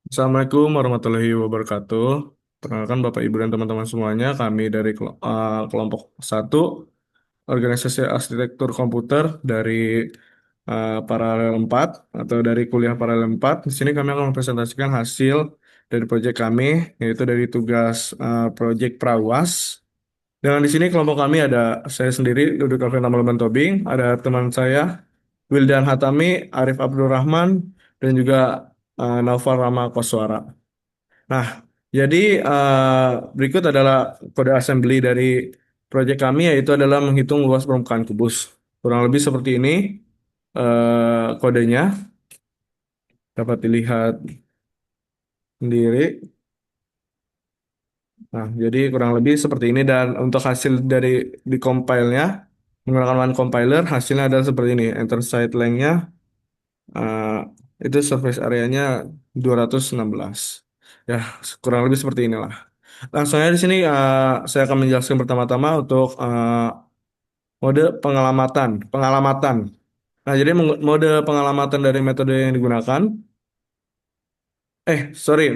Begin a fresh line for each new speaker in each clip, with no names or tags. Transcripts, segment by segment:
Assalamualaikum warahmatullahi wabarakatuh. Perkenalkan Bapak Ibu dan teman-teman semuanya, kami dari kelompok satu Organisasi Arsitektur Komputer dari Paralel 4 atau dari kuliah Paralel 4. Di sini kami akan mempresentasikan hasil dari proyek kami, yaitu dari tugas proyek Prawas. Dan di sini kelompok kami ada saya sendiri, Duduk Alvin Amaloban Tobing, ada teman saya, Wildan Hatami, Arif Abdurrahman, dan juga Naufal Rama Koswara. Nah, jadi berikut adalah kode assembly dari proyek kami, yaitu adalah menghitung luas permukaan kubus. Kurang lebih seperti ini kodenya, dapat dilihat sendiri. Nah, jadi kurang lebih seperti ini dan untuk hasil dari di compile-nya menggunakan one compiler hasilnya adalah seperti ini. Enter site length-nya eh, itu surface area-nya 216. Ya, kurang lebih seperti inilah. Langsung aja di sini saya akan menjelaskan pertama-tama untuk mode pengalamatan. Nah, jadi mode pengalamatan dari metode yang digunakan, sorry,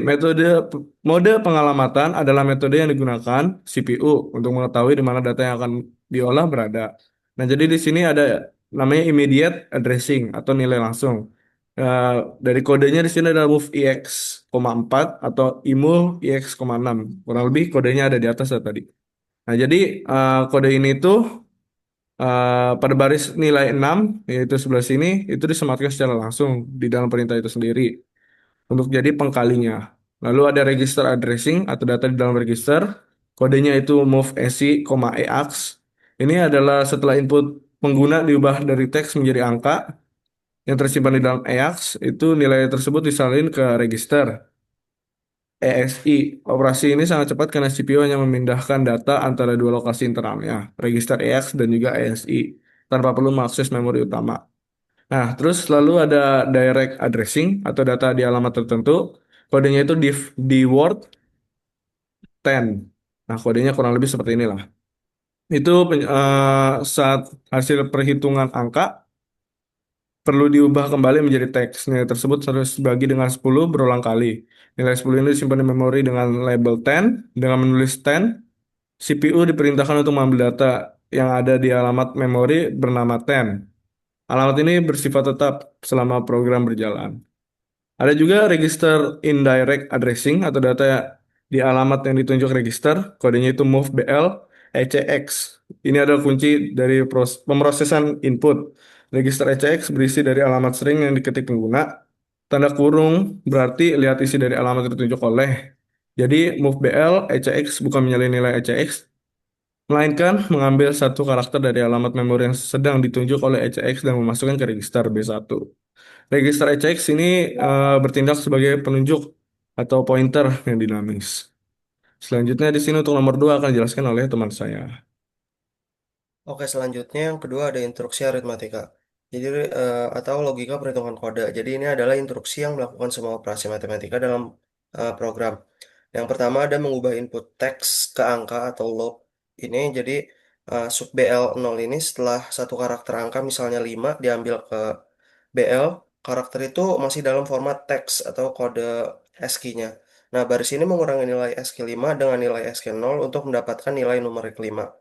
mode pengalamatan adalah metode yang digunakan CPU untuk mengetahui di mana data yang akan diolah berada. Nah, jadi di sini ada namanya immediate addressing atau nilai langsung. Eh, dari kodenya di sini ada move EX, 4 atau imul EX, 6. Kurang lebih kodenya ada di atas ya tadi. Nah, jadi kode ini tuh pada baris nilai 6, yaitu sebelah sini, itu disematkan secara langsung di dalam perintah itu sendiri untuk jadi pengkalinya. Lalu ada register addressing atau data di dalam register. Kodenya itu move esi, eax. Ini adalah setelah input pengguna diubah dari teks menjadi angka yang tersimpan di dalam eax, itu nilai tersebut disalin ke register. EXI. Operasi ini sangat cepat karena CPU hanya memindahkan data antara dua lokasi internalnya, register EX dan juga ESI, tanpa perlu mengakses memori utama. Nah, terus lalu ada direct addressing atau data di alamat tertentu. Kodenya itu di word 10. Nah, kodenya kurang lebih seperti inilah. Itu saat hasil perhitungan angka perlu diubah kembali menjadi teks. Nilai tersebut harus dibagi dengan 10 berulang kali. Nilai 10 ini disimpan di memori dengan label 10. Dengan menulis 10, CPU diperintahkan untuk mengambil data yang ada di alamat memori bernama 10. Alamat ini bersifat tetap selama program berjalan. Ada juga register indirect addressing atau data di alamat yang ditunjuk register, kodenya itu move BL ECX. Ini adalah kunci dari pemrosesan input. Register ECX berisi dari alamat string yang diketik pengguna. Tanda kurung berarti lihat isi dari alamat yang ditunjuk oleh. Jadi move BL ECX bukan menyalin nilai ECX, melainkan mengambil satu karakter dari alamat memori yang sedang ditunjuk oleh ECX dan memasukkan ke register B1. Register ECX ini bertindak sebagai penunjuk atau pointer yang dinamis. Selanjutnya di sini untuk nomor 2 akan dijelaskan oleh teman saya.
Oke, selanjutnya yang kedua ada instruksi aritmatika. Jadi atau logika perhitungan kode. Jadi ini adalah instruksi yang melakukan semua operasi matematika dalam program. Yang pertama ada mengubah input teks ke angka atau log. Ini jadi sub BL0 ini setelah satu karakter angka misalnya 5 diambil ke BL, karakter itu masih dalam format teks atau kode ASCII-nya. Nah, baris ini mengurangi nilai ASCII 5 dengan nilai ASCII 0 untuk mendapatkan nilai numerik 5.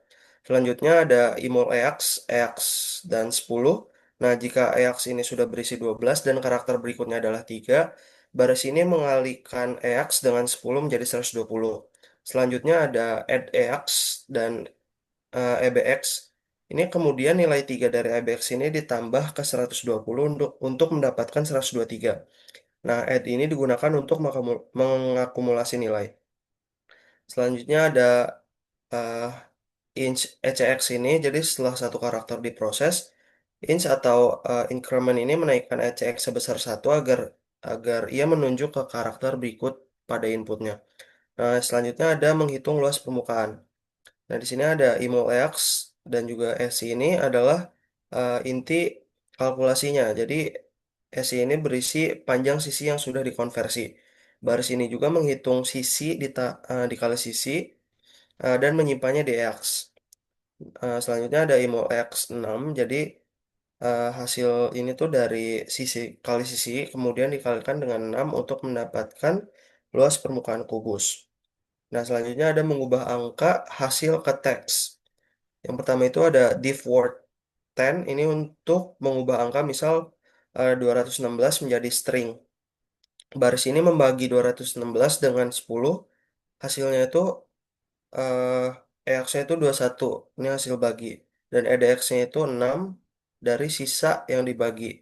Selanjutnya ada imol EAX, EAX dan 10. Nah, jika EAX ini sudah berisi 12 dan karakter berikutnya adalah 3, baris ini mengalihkan EAX dengan 10 menjadi 120. Selanjutnya ada add EAX dan EBX. Ini kemudian nilai 3 dari EBX ini ditambah ke 120 untuk mendapatkan 123. Nah, add ini digunakan untuk mengakumulasi nilai. Selanjutnya ada eh, inch ECX ini, jadi setelah satu karakter diproses, inch atau increment ini menaikkan ECX sebesar satu agar agar ia menunjuk ke karakter berikut pada inputnya. Nah, selanjutnya ada menghitung luas permukaan. Nah, di sini ada IMO-X dan juga SI ini adalah inti kalkulasinya. Jadi, SI ini berisi panjang sisi yang sudah dikonversi. Baris ini juga menghitung sisi dikali sisi dan menyimpannya di X. Selanjutnya ada IMO X6. Jadi hasil ini tuh dari sisi kali sisi, kemudian dikalikan dengan 6 untuk mendapatkan luas permukaan kubus. Nah, selanjutnya ada mengubah angka hasil ke teks. Yang pertama itu ada div word 10, ini untuk mengubah angka misal 216 menjadi string. Baris ini membagi 216 dengan 10, hasilnya itu EX-nya itu 21, ini hasil bagi. Dan EDX-nya itu 6 dari sisa yang dibagi.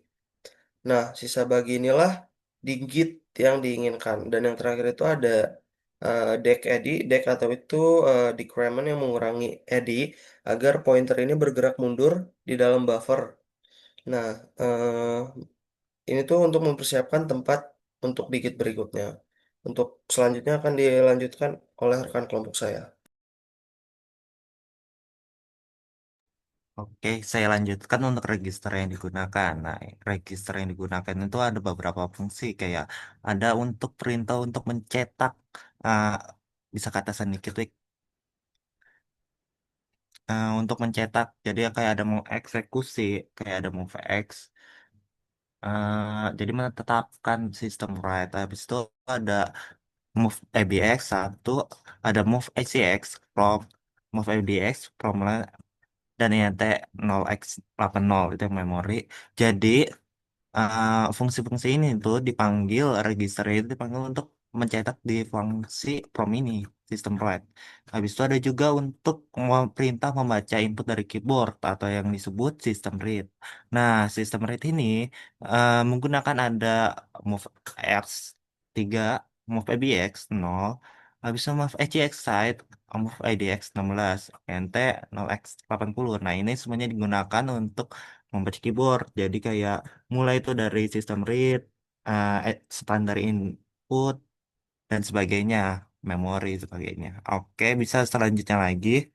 Nah, sisa bagi inilah digit yang diinginkan. Dan yang terakhir itu ada dec eddy, dec atau itu decrement yang mengurangi eddy agar pointer ini bergerak mundur di dalam buffer. Nah, ini tuh untuk mempersiapkan tempat untuk digit berikutnya. Untuk selanjutnya akan dilanjutkan oleh rekan kelompok saya.
Oke, saya lanjutkan untuk register yang digunakan. Nah, register yang digunakan itu ada beberapa fungsi, kayak ada untuk perintah untuk mencetak, uh, bisa kata sedikit, Wik. Untuk mencetak, jadi kayak ada mau eksekusi, kayak ada move X, jadi menetapkan sistem write. Habis itu ada move ABX satu, ada move ACX from move ABX from dan INT 0x80 itu yang memori. Jadi fungsi-fungsi ini tuh dipanggil, register itu dipanggil untuk mencetak di fungsi from ini, sistem read. Habis itu ada juga untuk perintah membaca input dari keyboard atau yang disebut sistem read. Nah, sistem read ini menggunakan ada move x3, move abx 0, habis itu move ACX side, move IDX 16, NT 0x80. Nah, ini semuanya digunakan untuk membaca keyboard. Jadi kayak mulai itu dari sistem read, standar input, dan sebagainya, memori sebagainya. Oke, bisa selanjutnya lagi.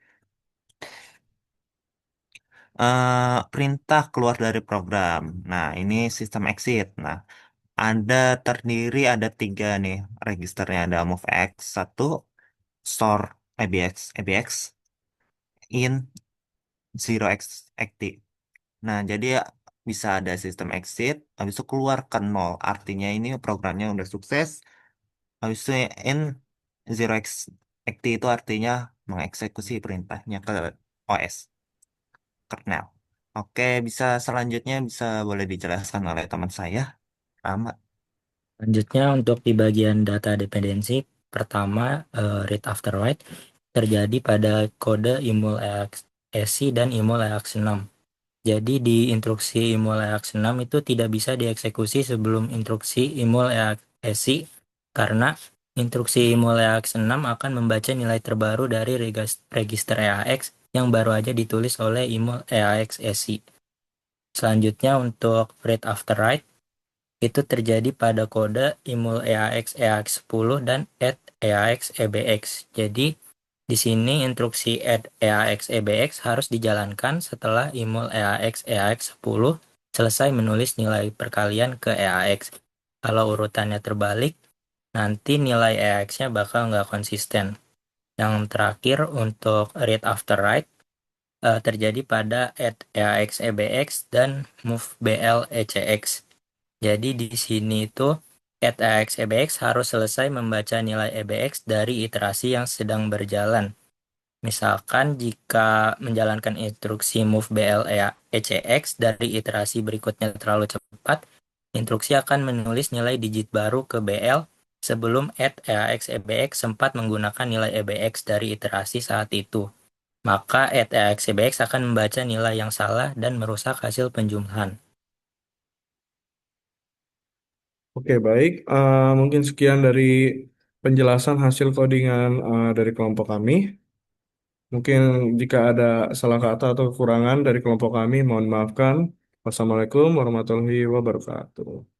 Perintah keluar dari program. Nah, ini sistem exit. Nah, ada tiga nih registernya. Ada MoveX satu, store ABX in 0x active. Nah, jadi ya bisa ada sistem exit, habis itu keluar ke nol. Artinya ini programnya udah sukses. Habis itu in 0x active itu artinya mengeksekusi perintahnya ke OS, kernel. Oke, bisa selanjutnya bisa boleh dijelaskan oleh teman saya. Lama.
Selanjutnya untuk di bagian data dependensi, pertama read after write terjadi pada kode imul EAX-ESI dan imul EAX6. Jadi di instruksi imul EAX6 itu tidak bisa dieksekusi sebelum instruksi imul EAX-ESI karena instruksi imul EAX6 akan membaca nilai terbaru dari register EAX yang baru aja ditulis oleh imul EAX-ESI. Selanjutnya untuk read after write itu terjadi pada kode imul EAX EAX10 dan add EAX EBX. Jadi di sini instruksi add EAX EBX harus dijalankan setelah imul EAX EAX10 selesai menulis nilai perkalian ke EAX. Kalau urutannya terbalik, nanti nilai EAX-nya bakal nggak konsisten. Yang terakhir untuk read after write terjadi pada add EAX EBX dan move BL ECX. Jadi di sini itu at AX EBX harus selesai membaca nilai EBX dari iterasi yang sedang berjalan. Misalkan jika menjalankan instruksi move BL ECX dari iterasi berikutnya terlalu cepat, instruksi akan menulis nilai digit baru ke BL sebelum add AX EBX sempat menggunakan nilai EBX dari iterasi saat itu. Maka add AX EBX akan membaca nilai yang salah dan merusak hasil penjumlahan.
Oke, baik. Mungkin sekian dari penjelasan hasil codingan dari kelompok kami. Mungkin jika ada salah kata atau kekurangan dari kelompok kami, mohon maafkan. Wassalamualaikum warahmatullahi wabarakatuh.